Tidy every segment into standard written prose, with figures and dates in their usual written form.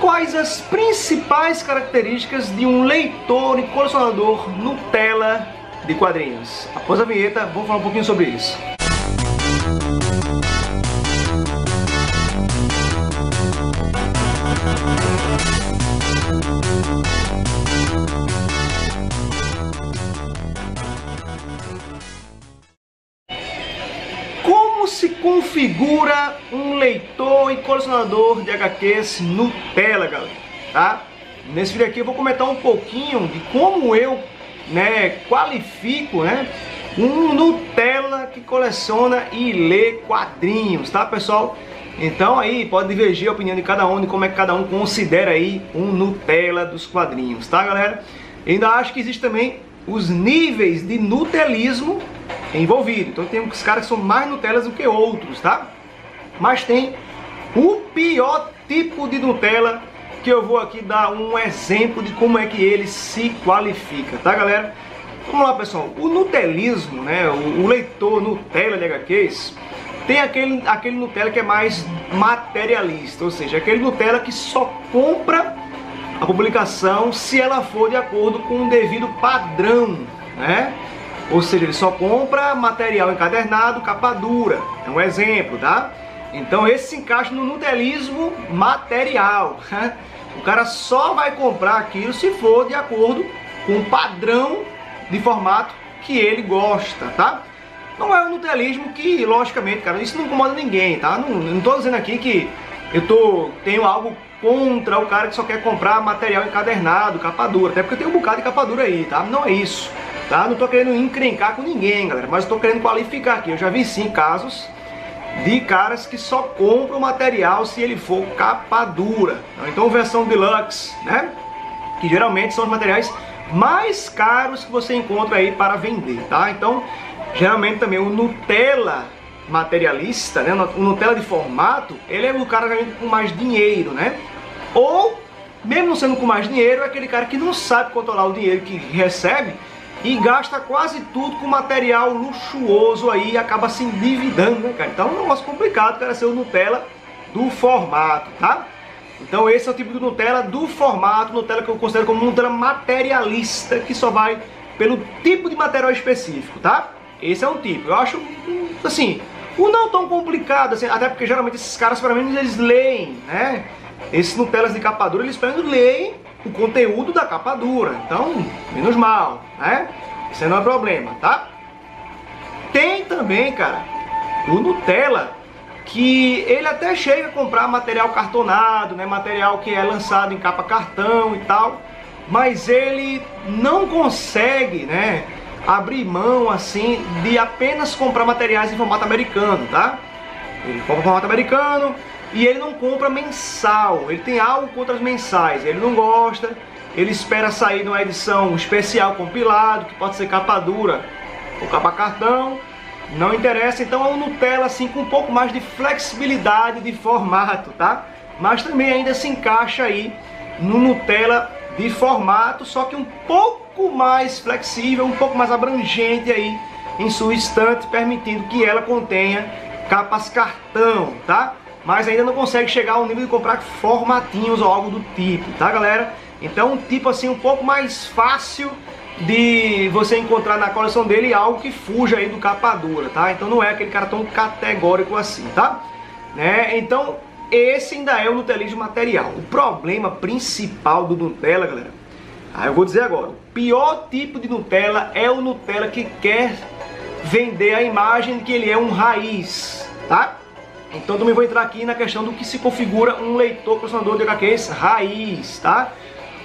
quais as principais características de um leitor e colecionador Nutella de quadrinhos. Após a vinheta, vamos falar um pouquinho sobre isso. Como se configura um leitor e colecionador de HQs Nutella, galera? Tá? Nesse vídeo aqui eu vou comentar um pouquinho de como eu qualifico um Nutella que coleciona e lê quadrinhos, tá, pessoal? Então aí pode divergir a opinião de cada um, de como é que cada um considera aí um Nutella dos quadrinhos, tá, galera? Eu ainda acho que existe também os níveis de nutelismo envolvido. Então tem uns caras que são mais Nutellas do que outros, tá? Mas tem o pior tipo de Nutella, que eu vou aqui dar um exemplo de como é que ele se qualifica, tá, galera? Vamos lá, pessoal. O nutelismo, o leitor Nutella de HQs, tem aquele Nutella que é mais materialista, ou seja, aquele Nutella que só compra a publicação se ela for de acordo com um devido padrão, Ou seja, ele só compra material encadernado, capa dura. É um exemplo, tá? Então esse se encaixa no nutelismo material. O cara só vai comprar aquilo se for de acordo com o padrão de formato que ele gosta, tá? Não é um nutelismo que, logicamente, cara, isso não incomoda ninguém, tá? Não tô dizendo aqui que tenho algo contra o cara que só quer comprar material encadernado, capa dura, até porque tem um bocado de capa dura aí, tá? Não é isso, tá? Não tô querendo encrencar com ninguém, galera, mas tô querendo qualificar aqui. Eu já vi sim casos de caras que só compram material se ele for capa dura. Então versão deluxe, que geralmente são os materiais mais caros que você encontra aí para vender, tá? Então geralmente também o Nutella materialista, o Nutella de formato, ele é o cara com mais dinheiro, Ou, mesmo sendo com mais dinheiro, é aquele cara que não sabe controlar o dinheiro que recebe e gasta quase tudo com material luxuoso aí e acaba se endividando, cara? Então é um negócio complicado, cara, ser o Nutella do formato, tá? Então esse é o tipo de Nutella do formato, Nutella que eu considero como Nutella materialista, que só vai pelo tipo de material específico, tá? Esse é um tipo. Eu acho, assim, o não tão complicado, assim, até porque geralmente esses caras, pelo menos, eles leem, Esses Nutellas de capa dura, eles pelo menos leem o conteúdo da capa dura. Então, menos mal, Isso aí não é problema, tá? Tem também, cara, o Nutella que ele até chega a comprar material cartonado, material que é lançado em capa cartão e tal, mas ele não consegue, abrir mão assim de apenas comprar materiais em formato americano, tá? Ele compra em formato americano e ele não compra mensal. Ele tem algo contra as mensais, ele não gosta. Ele espera sair numa edição especial compilado, que pode ser capa dura ou capa cartão, não interessa. Então é um Nutella assim com um pouco mais de flexibilidade de formato, tá? Mas também ainda se encaixa aí no Nutella de formato, só que um pouco mais flexível, um pouco mais abrangente aí em sua estante, permitindo que ela contenha capas cartão, tá? Mas ainda não consegue chegar ao nível de comprar formatinhos ou algo do tipo, tá, galera? Então um tipo assim um pouco mais fácil de você encontrar na coleção dele, algo que fuja aí do capa dura, tá? Então não é aquele cara tão categórico assim, tá? Então esse ainda é o nutelismo material. O problema principal do Nutella, galera, eu vou dizer agora, o pior tipo de Nutella é o Nutella que quer vender a imagem de que ele é um raiz, tá? Então também vou entrar aqui na questão do que se configura um leitor colecionador de HQs raiz, tá?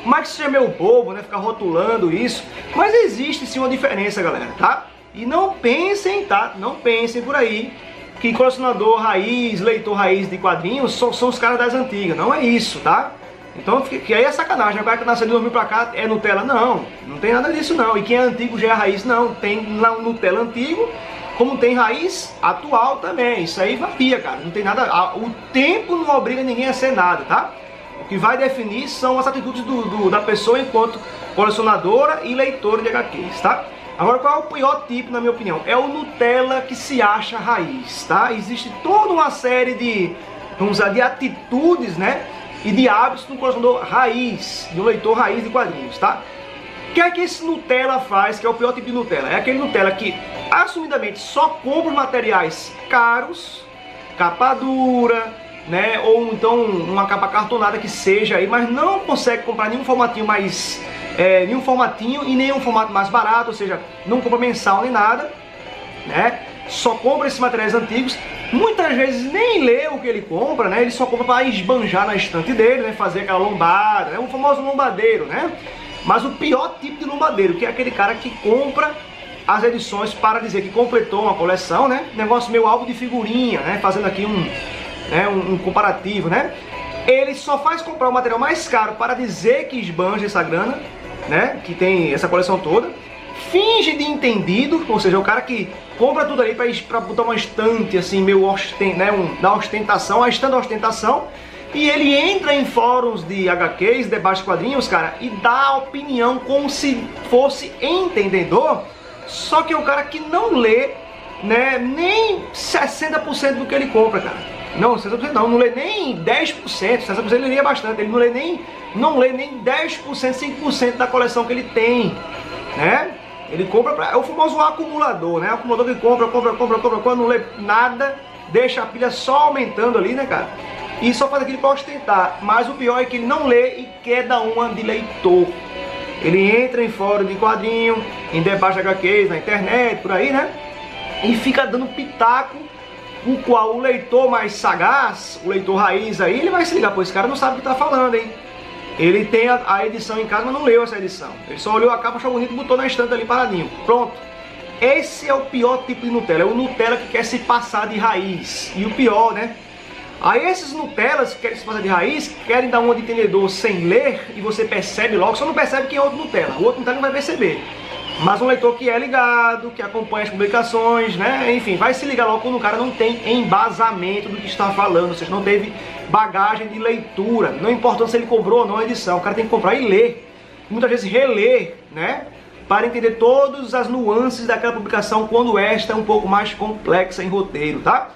Mas isso é meio bobo, ficar rotulando isso, mas existe sim uma diferença, galera, tá? E não pensem, tá? Não pensem por aí que colecionador raiz, leitor raiz de quadrinhos são os caras das antigas. Não é isso, tá? Então, que aí é sacanagem. O cara que nasceu de 2000 pra cá é Nutella. Não, não tem nada disso não. E quem é antigo já é raiz. Não, tem lá um Nutella antigo, como tem raiz atual também. Isso aí varia, cara. Não tem nada. O tempo não obriga ninguém a ser nada, tá? O que vai definir são as atitudes da pessoa enquanto colecionadora e leitora de HQs, tá? Agora, qual é o pior tipo, na minha opinião? É o Nutella que se acha raiz, tá? Existe toda uma série de, vamos usar, de atitudes, e de hábitos de um colecionador raiz, de um leitor raiz de quadrinhos, tá? O que é que esse Nutella faz, que é o pior tipo de Nutella? É aquele Nutella que, assumidamente, só compra materiais caros, capa dura, né? Ou então uma capa cartonada que seja aí, mas não consegue comprar nenhum formatinho mais... nenhum formatinho e nenhum formato mais barato, ou seja, não compra mensal nem nada, né? Só compra esses materiais antigos. Muitas vezes nem lê o que ele compra, né? Ele só compra para esbanjar na estante dele, né? Fazer aquela lombada, né? O famoso lombadeiro, né? Mas o pior tipo de lombadeiro, que é aquele cara que compra as edições para dizer que completou uma coleção, né? Negócio meio álbum de figurinha, né? Fazendo aqui um comparativo, né? Ele só faz comprar o material mais caro para dizer que esbanja essa grana, né? Que tem essa coleção toda. Finge de entendido, ou seja, o cara que compra tudo ali para botar uma estante assim, meio da ostentação, a estante da ostentação, e ele entra em fóruns de HQs, debates de quadrinhos, cara, e dá opinião como se fosse entendedor, só que é o cara que não lê, né, nem 60% do que ele compra, cara. Não, 60% não lê nem 10%, 60% ele leria bastante, ele não lê nem 10%, 5% da coleção que ele tem, né? Ele compra, é o famoso acumulador, né? O acumulador que compra, quando não lê nada, deixa a pilha só aumentando ali, né, cara? E só faz aquilo para ostentar. Mas o pior é que ele não lê e quer dar uma de leitor. Ele entra em fórum de quadrinho, em debate de HQs, na internet, por aí, né? E fica dando pitaco, o qual o leitor mais sagaz, o leitor raiz aí, ele vai se ligar, pô, esse cara não sabe o que tá falando, hein? Ele tem a edição em casa, mas não leu essa edição. Ele só olhou a capa, achou bonito e botou na estante ali paradinho. Pronto. Esse é o pior tipo de Nutella. É o Nutella que quer se passar de raiz. E o pior, né? Aí esses Nutellas que querem se passar de raiz, querem dar uma de entendedor sem ler, e você percebe logo, só não percebe quem é outro Nutella. O outro Nutella não vai perceber. Mas um leitor que é ligado, que acompanha as publicações, né? Enfim, vai se ligar logo quando o cara não tem embasamento do que está falando, ou seja, não teve bagagem de leitura. Não importa se ele comprou ou não a edição, o cara tem que comprar e ler. Muitas vezes reler, né? Para entender todas as nuances daquela publicação quando esta é um pouco mais complexa em roteiro, tá?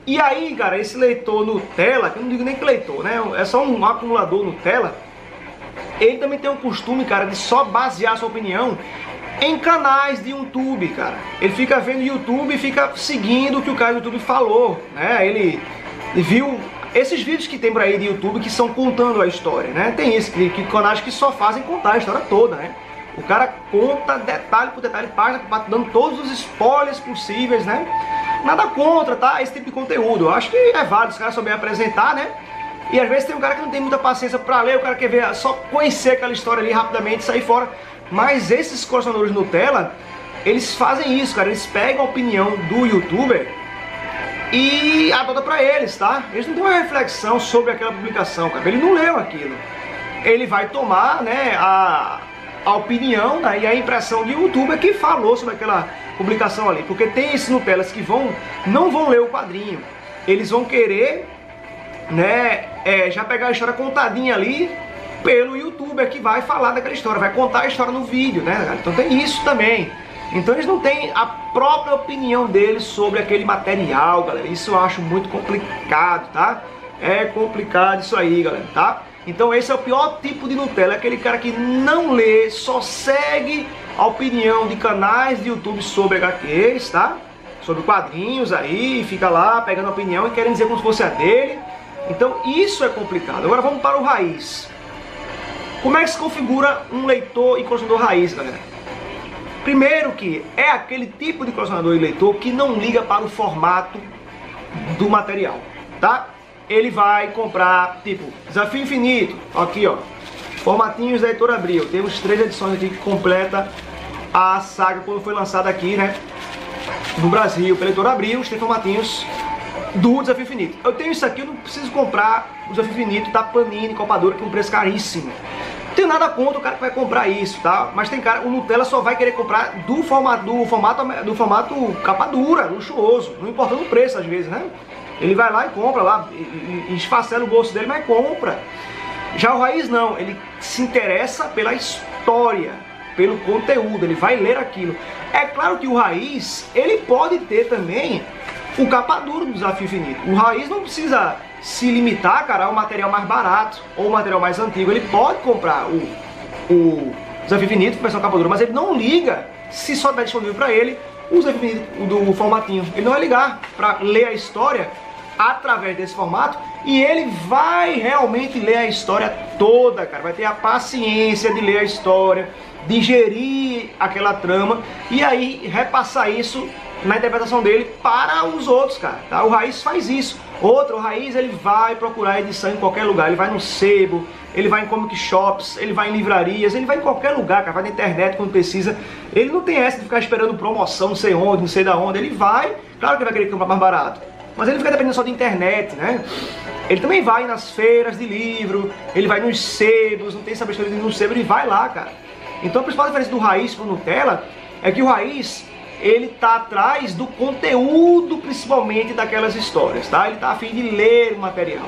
E aí, cara, esse leitor Nutella, que eu não digo nem que leitor, né? É só um acumulador Nutella. Ele também tem um costume, cara, de só basear sua opinião em canais de YouTube, cara. Ele fica vendo YouTube e fica seguindo o que o cara do YouTube falou, né? Ele viu esses vídeos que tem por aí de YouTube que são contando a história, né? Tem esse que canais que só fazem contar a história toda, né? O cara conta detalhe por detalhe, página por página, dando todos os spoilers possíveis, né? Nada contra, tá? Esse tipo de conteúdo. Eu acho que é válido os caras souberem apresentar, né? E às vezes tem um cara que não tem muita paciência pra ler, o cara quer ver, só conhecer aquela história ali rapidamente e sair fora. Mas esses colecionadores Nutella, eles fazem isso, cara. Eles pegam a opinião do youtuber e adotam pra eles, tá? Eles não têm uma reflexão sobre aquela publicação, cara. Ele não leu aquilo. Ele vai tomar, né, a opinião, né, e a impressão de youtuber que falou sobre aquela publicação ali. Porque tem esses Nutellas que não vão ler o quadrinho. Eles vão querer, né, já pegar a história contadinha ali pelo youtuber que vai falar daquela história, vai contar a história no vídeo, né? Então tem isso também. Então eles não têm a própria opinião deles sobre aquele material, galera. Isso eu acho muito complicado, tá? É complicado isso aí, galera, tá? Então esse é o pior tipo de Nutella, é aquele cara que não lê, só segue a opinião de canais de YouTube sobre HQs, tá? Sobre quadrinhos aí, fica lá pegando a opinião e querem dizer como se fosse a dele. Então isso é complicado. Agora vamos para o raiz. Como é que se configura um leitor e colecionador raiz, galera? Primeiro que é aquele tipo de colecionador e leitor que não liga para o formato do material, tá? Ele vai comprar, tipo, Desafio Infinito, aqui ó, formatinhos da Editora Abril. Temos 3 edições aqui que completa a saga quando foi lançada aqui, né, no Brasil, pela Editora Abril, os 3 formatinhos do Desafio Infinito. Eu tenho isso aqui, eu não preciso comprar o Desafio Infinito da Panini, Copadora, que é um preço caríssimo. Não tenho nada contra o cara que vai comprar isso, tá? Mas tem cara, o Nutella só vai querer comprar do formato capa dura, luxuoso, não importando o preço às vezes, né? Ele vai lá e compra lá, e esfacela o bolso dele, mas compra. Já o raiz não, ele se interessa pela história, pelo conteúdo, ele vai ler aquilo. É claro que o raiz, ele pode ter também o capa duro do Desafio Infinito. O raiz não precisa se limitar, cara, ao material mais barato ou o material mais antigo. Ele pode comprar o Desafio Infinito, versão capa dura, mas ele não liga se só estiver disponível para ele o Desafio Infinito do formatinho. Ele não vai ligar para ler a história através desse formato, e ele vai realmente ler a história toda, cara. Vai ter a paciência de ler a história, digerir aquela trama e aí repassar isso na interpretação dele para os outros, cara, tá? O Raiz faz isso. O Raiz, ele vai procurar edição em qualquer lugar. Ele vai no sebo, ele vai em comic shops, ele vai em livrarias, ele vai em qualquer lugar, cara, vai na internet quando precisa. Ele não tem essa de ficar esperando promoção, não sei onde, não sei da onde. Ele vai, claro que ele vai querer comprar mais barato, mas ele fica dependendo só de internet, né? Ele também vai nas feiras de livro, ele vai nos sebos, não tem saber história no sebo, ele vai lá, cara. Então a principal diferença do Raiz pro Nutella é que o Raiz, ele tá atrás do conteúdo, principalmente daquelas histórias, tá? Ele tá a fim de ler o material.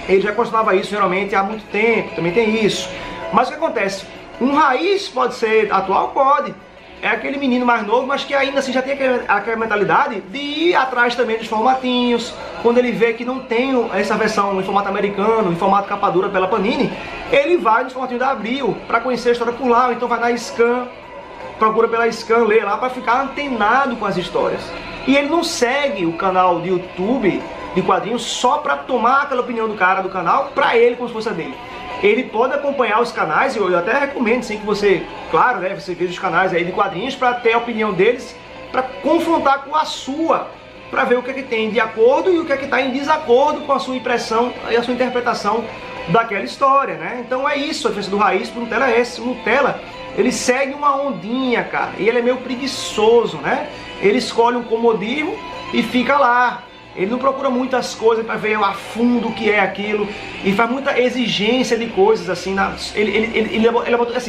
Ele já costumava isso geralmente há muito tempo, também tem isso. Mas o que acontece? Um Raiz pode ser atual? Pode. É aquele menino mais novo, mas que ainda assim já tem aquela mentalidade de ir atrás também dos formatinhos. Quando ele vê que não tem essa versão em formato americano, em formato capa dura pela Panini, ele vai nos formatinhos da Abril para conhecer a história por lá, ou então vai na Scan, procura pela Scan, lê lá para ficar antenado com as histórias. E ele não segue o canal de YouTube de quadrinhos só para tomar aquela opinião do cara do canal para ele, como se fosse a dele. Ele pode acompanhar os canais, e eu até recomendo sim que você, claro, né, você veja os canais aí de quadrinhos para ter a opinião deles, para confrontar com a sua, para ver o que é que tem de acordo e o que é que está em desacordo com a sua impressão e a sua interpretação daquela história, né? Então é isso, a diferença do Raiz pro Nutella é esse. O Nutella, ele segue uma ondinha, cara, e ele é meio preguiçoso, né? Ele escolhe um comodismo e fica lá. Ele não procura muitas coisas para ver a fundo o que é aquilo, e faz muita exigência de coisas assim.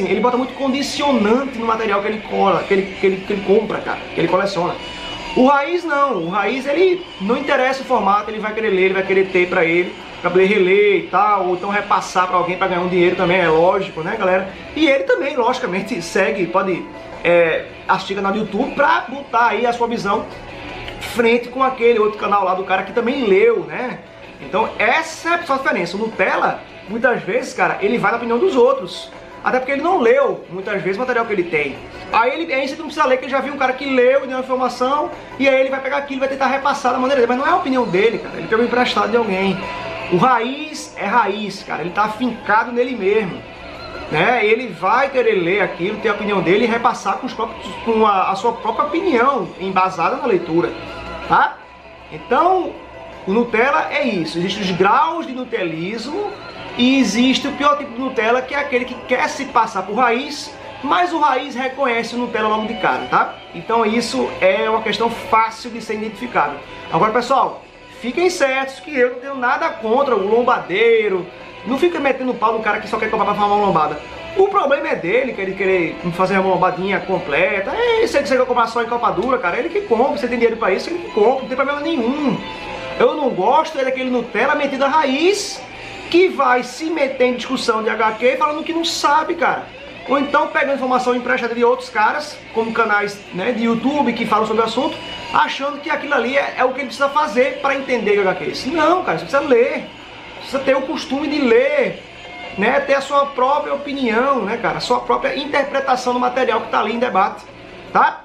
Ele bota muito condicionante no material que ele cola, que ele compra, cara, que ele coleciona. O Raiz não, o Raiz, ele não interessa o formato, ele vai querer ler, ele vai querer ter para ele, para poder reler e tal, ou então repassar para alguém para ganhar um dinheiro também, é lógico, né, galera? E ele também, logicamente, segue, pode assistir canal do YouTube para botar aí a sua visão frente com aquele outro canal lá do cara que também leu, né? Então essa é a principal diferença. O Nutella, muitas vezes, cara, ele vai na opinião dos outros, até porque ele não leu, muitas vezes, o material que ele tem. Aí você não precisa ler, que ele já viu um cara que leu e deu uma informação, e aí ele vai pegar aquilo e vai tentar repassar da maneira dele, mas não é a opinião dele, cara, ele pegou emprestado de alguém. O Raiz é Raiz, cara, ele tá afincado nele mesmo, né? Ele vai querer ler aquilo, ter a opinião dele e repassar com a sua própria opinião, embasada na leitura, tá? Então, o Nutella é isso. Existem os graus de nutelismo e existe o pior tipo de Nutella, que é aquele que quer se passar por Raiz, mas o Raiz reconhece o Nutella logo de cara, tá? Então isso é uma questão fácil de ser identificável. Agora, pessoal, fiquem certos que eu não tenho nada contra o lombadeiro. Não fica metendo pau no cara que só quer comprar pra fazer uma lombada. O problema é dele, que ele querer fazer uma lombadinha completa. Se ele quer comprar só em capa dura, cara, ele que compra. Você tem dinheiro pra isso, ele que compra, não tem problema nenhum. Eu não gosto daquele Nutella metido a Raiz, que vai se meter em discussão de HQ falando que não sabe, cara. Ou então pegando informação emprestada de outros caras, como canais, né, de YouTube que falam sobre o assunto, achando que aquilo ali é o que ele precisa fazer para entender HQs. Não, cara, você precisa ler. Você ter o costume de ler, né, ter a sua própria opinião, né, cara, a sua própria interpretação do material que está ali em debate, tá?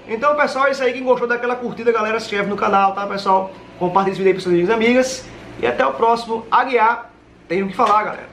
Então, pessoal, é isso aí. Quem gostou daquela curtida, galera, se inscreve no canal, tá, pessoal? Compartilha esse vídeo aí com seus amigos e amigas. E até o próximo Aguiar Tenho o que Falar, galera.